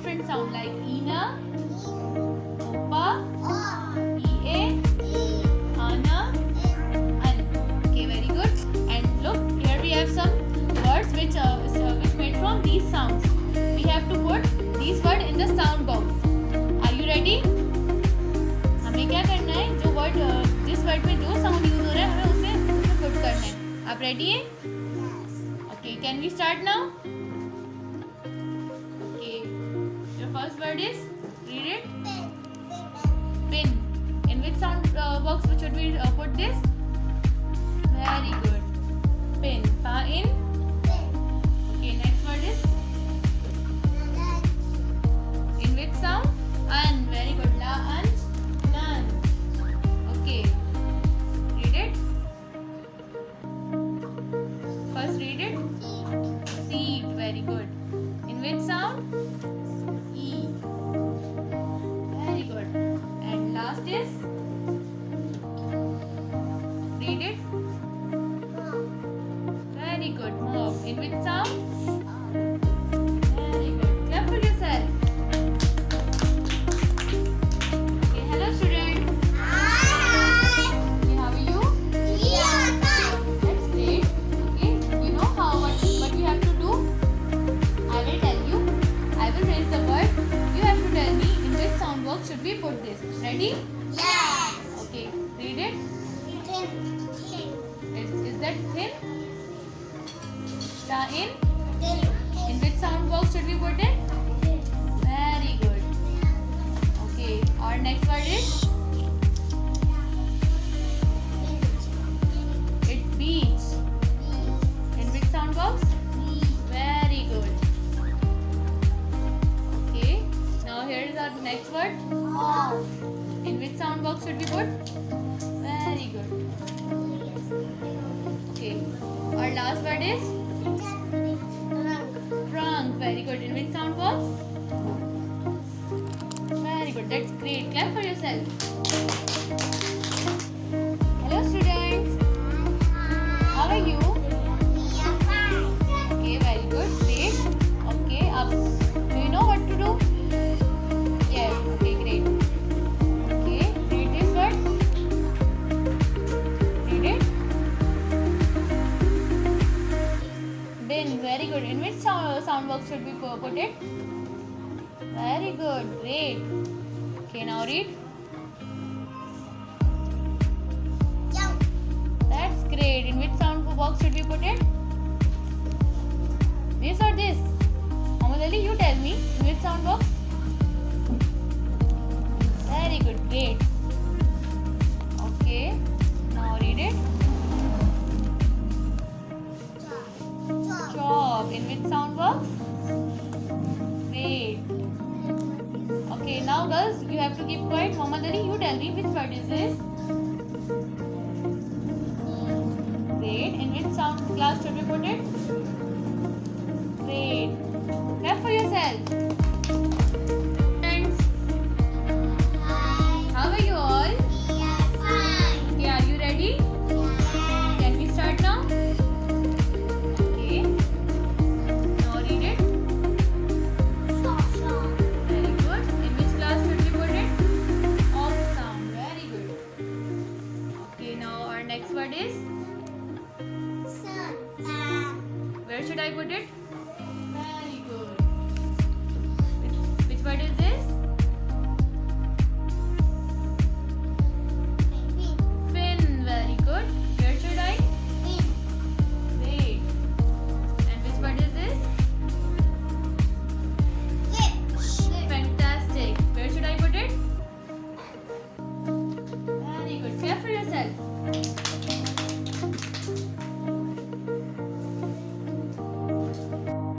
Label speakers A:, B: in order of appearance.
A: different sound like Ina, Opa, Ea, Ana, An. Okay, very good. And look, here we have some words which made from these sounds. We have to put these words in the sound box. Are you ready? हमें क्या करना है, जो word जिस word में जो sound use हो रहा है हमें उसे उसमें पुट करना है. आप रेडी हैं? Okay, can we start now? Okay, your first word is, read it. Pin. In which sound box should we put this? Very good. Pin. Pa in. Okay, next word is, in which sound? An. Very good. La, an, nan. Okay, read it. First read it. Seat. Very good. In which sound? E. Very good. And last is, read it. Very good. Mop. In which sound? Very good. Clap for yourself. Okay, hello students.
B: Hi.
A: Okay, how are you?
B: Yeah, fine.
A: That's great. Okay, you know what you have to do? I will tell you. I will raise the word. You have to tell me in which sound box should we put this. Ready?
B: Yes.
A: Okay, read it.
B: Tin.
A: Is that thin? Ta in.
B: Tin.
A: In which sound box should we put it? Very good. Okay, our next word is, it's beach. In which sound box? Very good. Okay, now here is our next word. In which sound box should we put? Very good. Okay, our last word is trunk. Very good. In which sound box? Very good. That's great. Clap for yourself. Hello students. How are you? Okay, very good. Great. Okay, do you know what to do? Yes. Okay, great. Okay, read this word. Read it. Bin. Very good. In which sound box should we put it? Very good. Great. Okay, now read. That's great. In which sound box should we put it? This or this? Mohammed Ali, you tell me. In which sound box? Very good. Great. Okay. Now read it. Chalk. In which sound box? Great. Okay, now girls, you have to keep quiet. Mohammed Ali, you tell me which word is this? Great. In which sound class should we put it? Great. Clap for yourself. Friends, how are you all? Okay, are you ready? Can we start now? Okay. Now read it. Very good. In which class should we put it? Off sound. Very good. Okay, now our next word is, where should I put it?